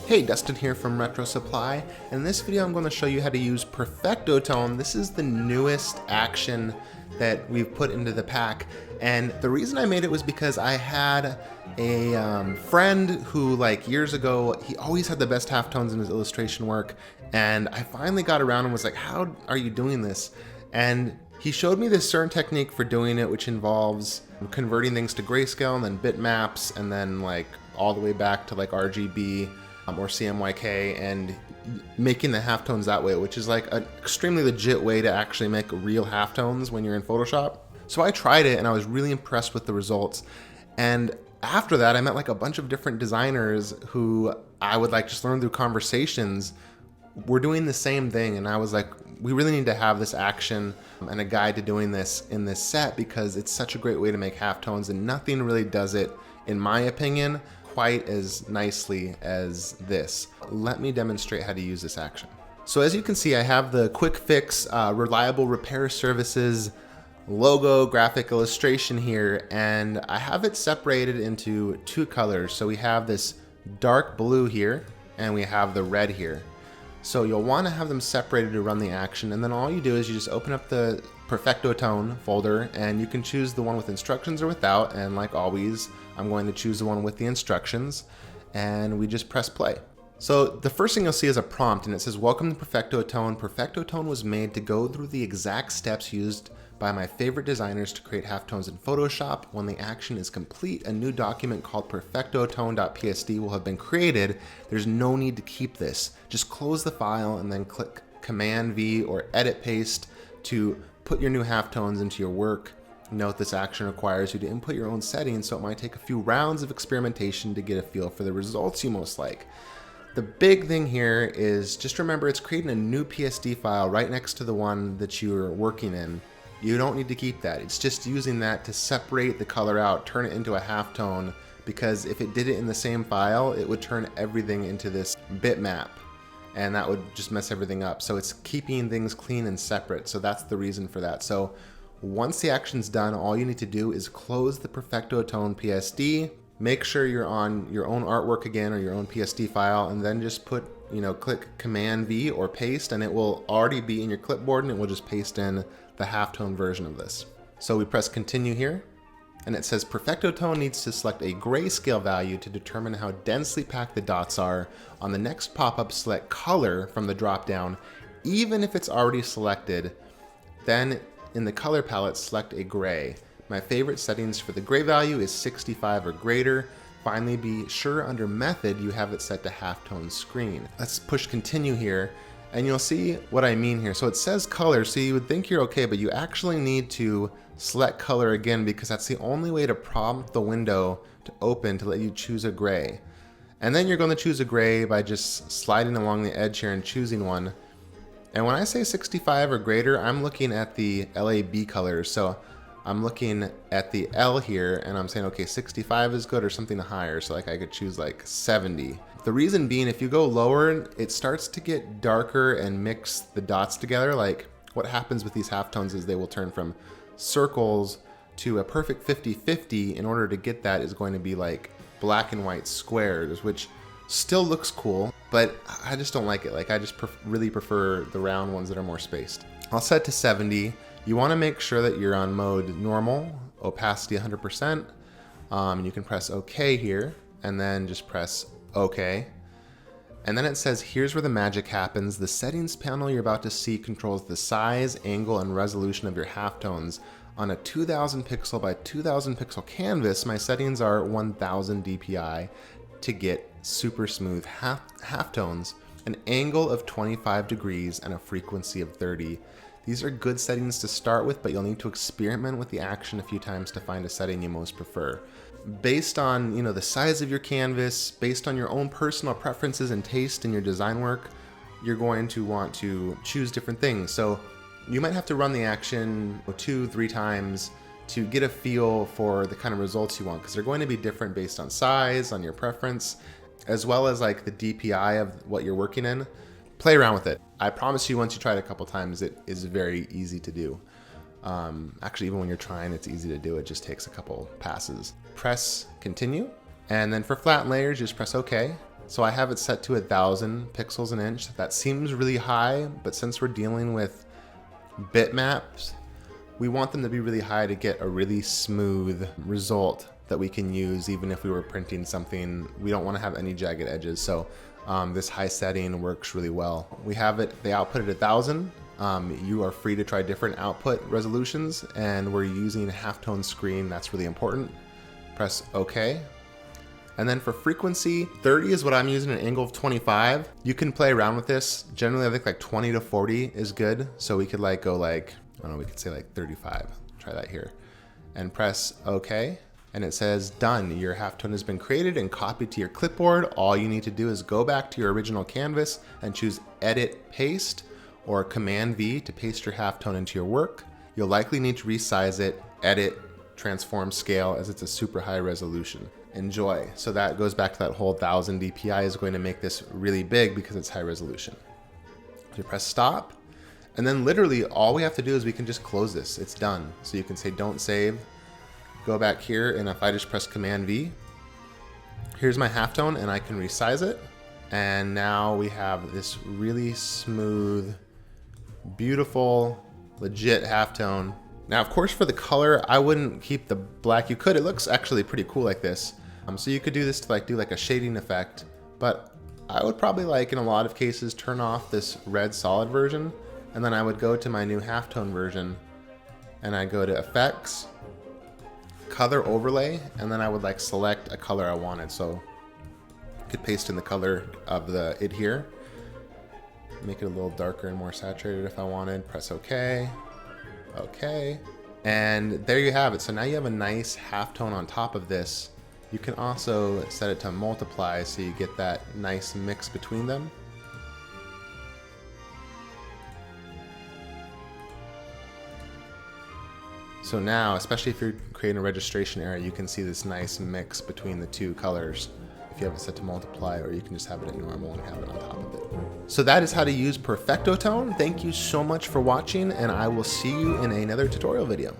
Hey, Dustin here from Retro Supply, and in this video I'm going to show you how to use Perfecto Tone. This is the newest action that we've put into the pack, and the reason I made it was because I had a friend who, like, years ago, he always had the best halftones in his illustration work, and I finally got around and was like, how are you doing this? And he showed me this certain technique for doing it, which involves converting things to grayscale and then bitmaps, and then like all the way back to like RGB or CMYK, and making the halftones that way, which is like an extremely legit way to actually make real halftones when you're in Photoshop. So I tried it and I was really impressed with the results. And after that, I met like a bunch of different designers who I would like just learn through conversations. We're doing the same thing, and I was like, we really need to have this action and a guide to doing this in this set because it's such a great way to make halftones, and nothing really does it, in my opinion, quite as nicely as this. Let me demonstrate how to use this action. So as you can see, I have the Quick Fix Reliable Repair Services logo graphic illustration here, and I have it separated into two colors. So we have this dark blue here, and we have the red here. So you'll want to have them separated to run the action, and then all you do is you just open up the Perfecto Tone folder, and you can choose the one with instructions or without, and like always, I'm going to choose the one with the instructions, and we just press play. So the first thing you'll see is a prompt, and it says, "Welcome to Perfecto Tone. Perfecto Tone was made to go through the exact steps used by my favorite designers to create halftones in Photoshop. When the action is complete, a new document called perfectotone.psd will have been created. There's no need to keep this. Just close the file and then click Command V or Edit Paste to put your new halftones into your work. Note this action requires you to input your own settings, so it might take a few rounds of experimentation to get a feel for the results you most like." The big thing here is just remember it's creating a new PSD file right next to the one that you're working in. You don't need to keep that. It's just using that to separate the color out, turn it into a halftone, because if it did it in the same file, it would turn everything into this bitmap, and that would just mess everything up. So it's keeping things clean and separate. So that's the reason for that. So once the action's done, all you need to do is close the Perfecto Tone PSD, make sure you're on your own artwork again or your own PSD file, and then just put, click Command V or paste, and it will already be in your clipboard, and it will just paste in the halftone version of this. So we press continue here, and it says Perfecto Tone needs to select a grayscale value to determine how densely packed the dots are. On the next pop-up, select color from the drop-down, even if it's already selected. Then in the color palette, select a gray. My favorite settings for the gray value is 65 or greater. Finally, be sure under method you have it set to halftone screen. Let's push continue here, and you'll see what I mean here. So it says color, so you would think you're okay, but you actually need to select color again because that's the only way to prompt the window to open to let you choose a gray. And then you're going to choose a gray by just sliding along the edge here and choosing one. And when I say 65 or greater, I'm looking at the LAB colors. So I'm looking at the L here, and I'm saying, okay, 65 is good or something higher. So like I could choose like 70. The reason being, if you go lower, it starts to get darker and mix the dots together. Like what happens with these halftones is they will turn from circles to a perfect 50-50. In order to get that is going to be like black and white squares, which still looks cool, but I just don't like it. Like I just really prefer the round ones that are more spaced. I'll set to 70. You want to make sure that you're on mode normal, opacity 100%. You can press OK here, and then just press OK. And then it says, here's where the magic happens. The settings panel you're about to see controls the size, angle, and resolution of your halftones. On a 2000 pixel by 2000 pixel canvas, my settings are 1000 DPI to get super smooth halftones, an angle of 25 degrees, and a frequency of 30. These are good settings to start with, but you'll need to experiment with the action a few times to find a setting you most prefer. Based on the size of your canvas, based on your own personal preferences and taste in your design work, you're going to want to choose different things. So you might have to run the action 2-3 times to get a feel for the kind of results you want, because they're going to be different based on size, on your preference, as well as like the DPI of what you're working in. Play around with it. I promise you, once you try it a couple times, it is very easy to do. Actually, even when you're trying, it's easy to do. It just takes a couple passes. Press continue, and then for flat layers, just press OK. So I have it set to 1000 pixels an inch. That seems really high, but since we're dealing with bitmaps, we want them to be really high to get a really smooth result that we can use even if we were printing something. We don't want to have any jagged edges, so this high setting works really well. We have it, the output at 1000. You are free to try different output resolutions, and we're using a halftone screen. That's really important. Press OK. And then for frequency, 30 is what I'm using, an angle of 25. You can play around with this. Generally, I think like 20 to 40 is good. So we could like go like, I don't know, we could say like 35. Try that here. And press OK. And it says done. Your halftone has been created and copied to your clipboard. All you need to do is go back to your original canvas and choose Edit Paste or Command V to paste your halftone into your work. You'll likely need to resize it, edit, transform scale, as it's a super high resolution. Enjoy. So that goes back to that whole 1000 DPI is going to make this really big because it's high resolution. So you press stop, and then literally all we have to do is we can just close this. It's done. So you can say don't save, go back here, and if I just press Command V, here's my halftone and I can resize it. And now we have this really smooth, beautiful, legit halftone. Now, of course, for the color, I wouldn't keep the black. You could, it looks actually pretty cool like this. So you could do this to like do like a shading effect, but I would probably like in a lot of cases turn off this red solid version, and then I would go to my new halftone version and I go to effects, color overlay, and then I would like select a color I wanted. So I could paste in the color of it here, make it a little darker and more saturated if I wanted, press OK. Okay, and there you have it. So now you have a nice halftone on top of this. You can also set it to multiply so you get that nice mix between them. So now, especially if you're creating a registration area, you can see this nice mix between the two colors. If you have it set to multiply, or you can just have it at normal and have it on top of it. So that is how to use Perfecto Tone. Thank you so much for watching, and I will see you in another tutorial video.